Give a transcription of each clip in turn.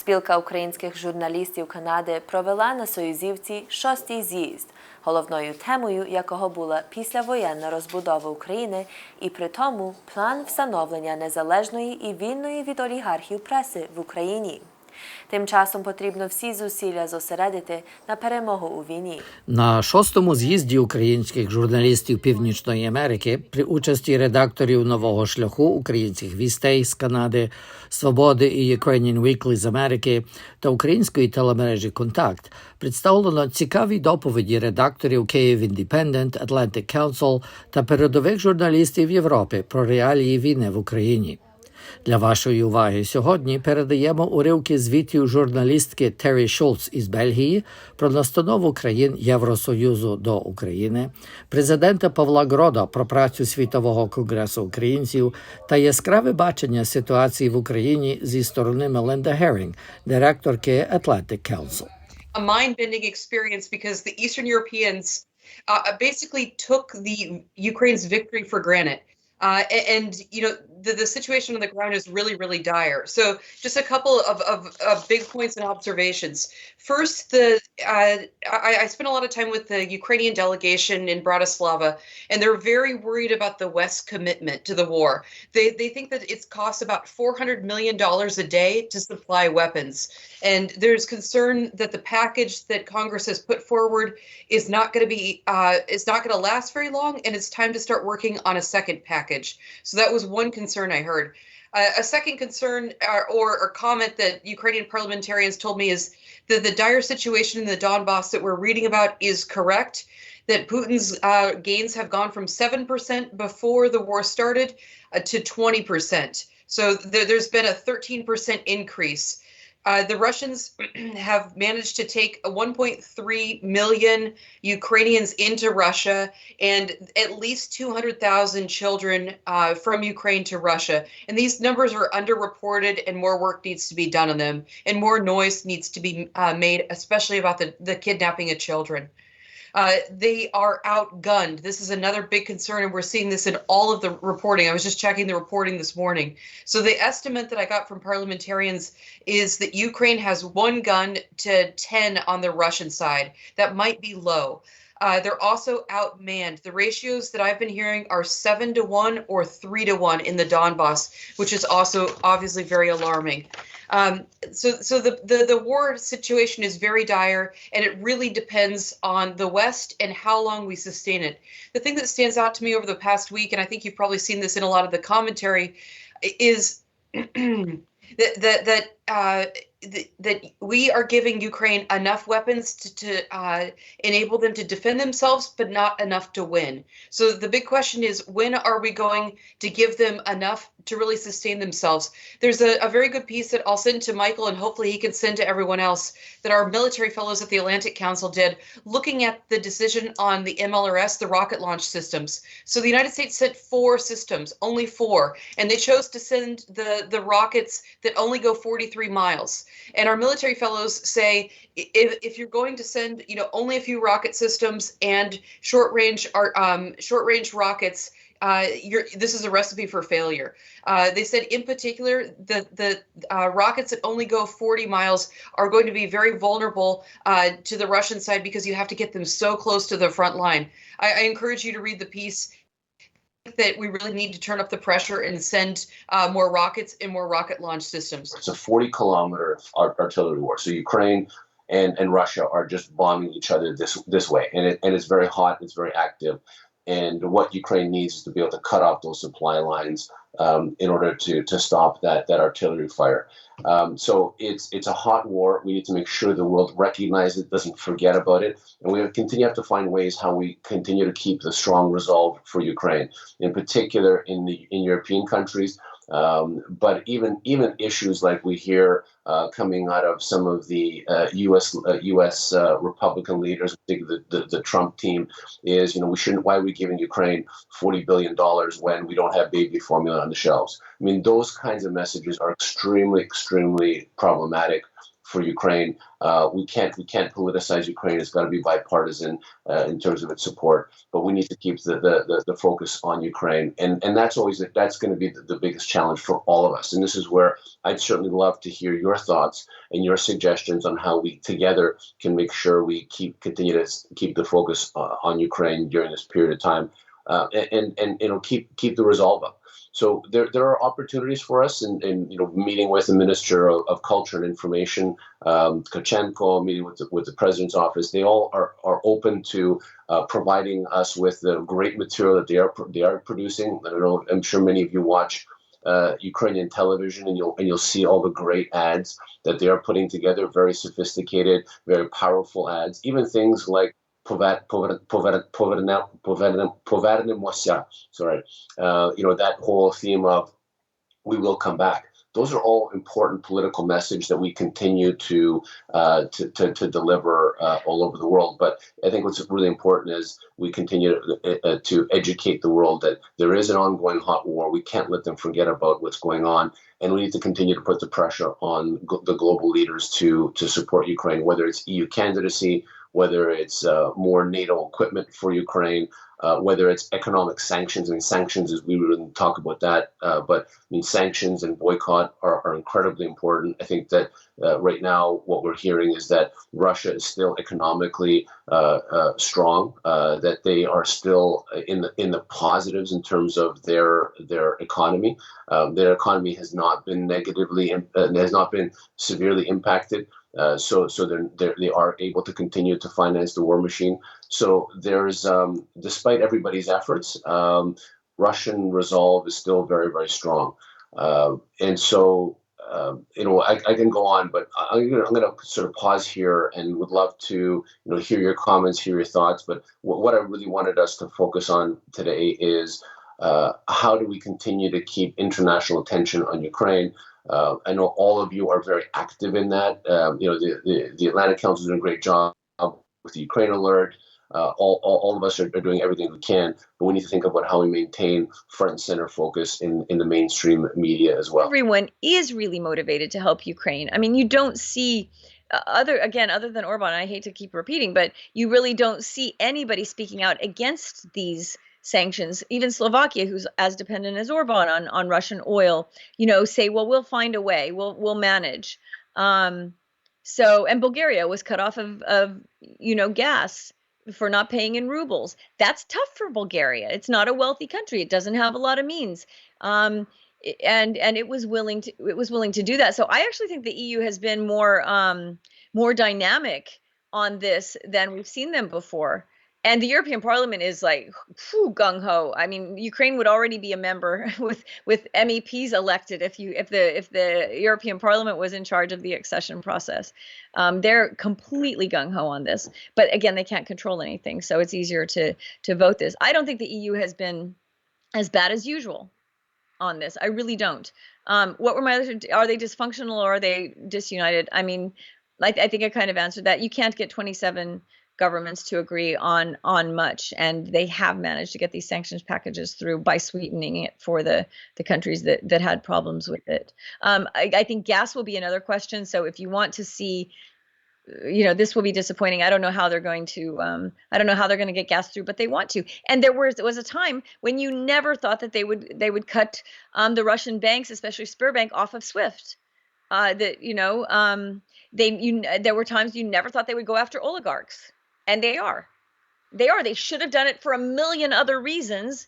Спілка українських журналістів Канади провела на Союзівці 6-й з'їзд, головною темою якого була післявоєнна розбудова України і при тому план встановлення незалежної і вільної від олігархів преси в Україні. Тим часом потрібно всі зусилля зосередити на перемогу у війні. На 6-му з'їзді українських журналістів Північної Америки при участі редакторів «Нового шляху», українських вістей з Канади, «Свободи» і Ukrainian Weekly з Америки та української телемережі «KONTAKT» представлено цікаві доповіді редакторів Kyiv Independent, Atlantic Council та передових журналістів Європи про реалії війни в Україні. Для вашої уваги сьогодні передаємо уривки звітів журналістки Террі Шульц із Бельгії про настанову країн Євросоюзу до України, президента Павла Грода про працю Світового конгресу українців та яскраве бачення ситуації в Україні зі сторони Меленда Герінг, директорки Atlantic Council. A mind-bending experience because the Eastern Europeans basically took the Ukraine's victory for granted. And you know, the situation on the ground is really, really dire. So just a couple of big points and observations. First, I spent a lot of time with the Ukrainian delegation in Bratislava, and they're very worried about the West's commitment to the war. They think that it's costs about $400 million a day to supply weapons. And there's concern that the package that Congress has put forward is not going to be, it's not going to last very long, and it's time to start working on a second package. So that was one concern I heard. A second concern or comment that Ukrainian parliamentarians told me is that the dire situation in the Donbass that we're reading about is correct, that Putin's gains have gone from 7% before the war started to 20%. So there's been a 13% increase. The Russians have managed to take 1.3 million Ukrainians into Russia and at least 200,000 children from Ukraine to Russia. And these numbers are underreported, and more work needs to be done on them. And more noise needs to be made, especially about the kidnapping of children. They are outgunned. This is another big concern, and we're seeing this in all of the reporting. I was just checking the reporting this morning. So the estimate that I got from parliamentarians is that Ukraine has 1 gun to 10 on the Russian side. That might be low. They're also outmanned. The ratios that I've been hearing are 7-1 or 3-1 in the Donbass, which is also obviously very alarming. So the war situation is very dire, and it really depends on the West and how long we sustain it. The thing that stands out to me over the past week, and I think you've probably seen this in a lot of the commentary, is that we are giving Ukraine enough weapons to enable them to defend themselves, but not enough to win. So the big question is, when are we going to give them enough to really sustain themselves? There's a very good piece that I'll send to Michael, and hopefully he can send to everyone else, that our military fellows at the Atlantic Council did, looking at the decision on the MLRS, the rocket launch systems. So the United States sent 4 systems, only 4, and they chose to send the rockets that only go 43 miles. And our military fellows say, if you're going to send, you know, only a few rocket systems and short range rockets, this is a recipe for failure. They said, in particular, the rockets that only go 40 miles are going to be very vulnerable to the Russian side because you have to get them so close to the front line. I encourage you to read the piece. That we really need to turn up the pressure and send more rockets and more rocket launch systems. It's a 40-kilometer artillery war. So Ukraine and Russia are just bombing each other this way, and it's very hot. It's very active. And what Ukraine needs is to be able to cut off those supply lines in order to stop that artillery fire. So it's a hot war. We need to make sure the world recognizes it, doesn't forget about it, and we continue to find ways how we continue to keep the strong resolve for Ukraine, in particular in European countries. But even issues like we hear coming out of some of the U.S. Republican leaders, the Trump team, is, you know, why are we giving Ukraine $40 billion when we don't have baby formula on the shelves? I mean, those kinds of messages are extremely, extremely problematic for Ukraine. We can't politicize Ukraine. It's got to be bipartisan in terms of its support. But we need to keep the focus on Ukraine, and that's going to be the biggest challenge for all of us. And this is where I'd certainly love to hear your thoughts and your suggestions on how we together can make sure we continue to keep the focus on Ukraine during this period of time, and keep the resolve up. So there are opportunities for us in meeting with the Minister of Culture and Information, Tkachenko, meeting with the President's office. They all are open to providing us with the great material that they are producing. I don't know, I'm sure many of you watch Ukrainian television, and you'll see all the great ads that they are putting together. Very sophisticated, very powerful ads. Even things like sorry, that whole theme of "we will come back." Those are all important political message that we continue to deliver all over the world. But I think what's really important is we continue to educate the world that there is an ongoing hot war. We can't let them forget about what's going on, and we need to continue to put the pressure on the global leaders to support Ukraine, whether it's EU candidacy, whether it's more NATO equipment for Ukraine, whether it's economic sanctions. I mean, sanctions, we wouldn't talk about that, but I mean, sanctions and boycott are incredibly important. I think that right now what we're hearing is that Russia is still economically strong, that they are still in the positives in terms of their economy. Their economy has not been severely impacted. So they are able to continue to finance the war machine. So there's, despite everybody's efforts, Russian resolve is still very, very strong. And so, I can go on, but I'm going to sort of pause here and would love to, hear your comments, hear your thoughts. But what I really wanted us to focus on today is how do we continue to keep international attention on Ukraine? I know all of you are very active in that. The Atlantic Council is doing a great job with the Ukraine alert. All of us are doing everything we can, but we need to think about how we maintain front and center focus in the mainstream media as well. Everyone is really motivated to help Ukraine. I mean, you don't see other than Orban, I hate to keep repeating, but you really don't see anybody speaking out against these sanctions. Even Slovakia, who's as dependent as Orban on Russian oil, say, well, we'll find a way, we'll manage. And Bulgaria was cut off of gas for not paying in rubles. That's tough for Bulgaria. It's not a wealthy country. It doesn't have a lot of means. And it was willing to do that. So I actually think the EU has been more dynamic on this than we've seen them before. And the European Parliament is like gung ho. I mean, Ukraine would already be a member with MEPs elected if the European Parliament was in charge of the accession process. They're completely gung ho on this. But again, they can't control anything, so it's easier to vote this. I don't think the EU has been as bad as usual on this. I really don't. What were my other? Are they dysfunctional or are they disunited? I mean, I think I kind of answered that. You can't get 27 governments to agree on much, and they have managed to get these sanctions packages through by sweetening it for the countries that had problems with it. I think gas will be another question. So if you want to see, this will be disappointing. I don't know how they're going to get gas through, but they want to. And there was a time when you never thought that they would cut the Russian banks, especially Sberbank, off of SWIFT. There were times you never thought they would go after oligarchs. And they are. They should have done it for a million other reasons,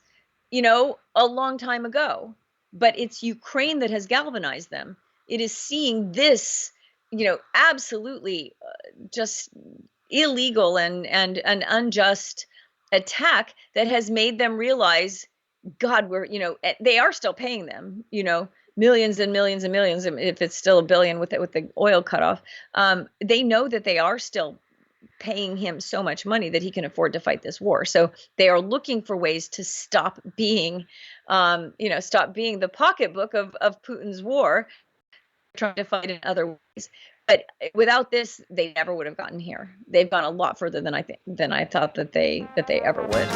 a long time ago. But it's Ukraine that has galvanized them. It is seeing this, absolutely just illegal and an unjust attack that has made them realize, God, they are still paying them, millions and millions and millions. If it's still $1 billion with the oil cutoff, they know that they are still paying him so much money that he can afford to fight this war. So they are looking for ways to stop being the pocketbook of Putin's war, trying to fight in other ways. But without this, they never would have gotten here. They've gone a lot further than I thought that they ever would.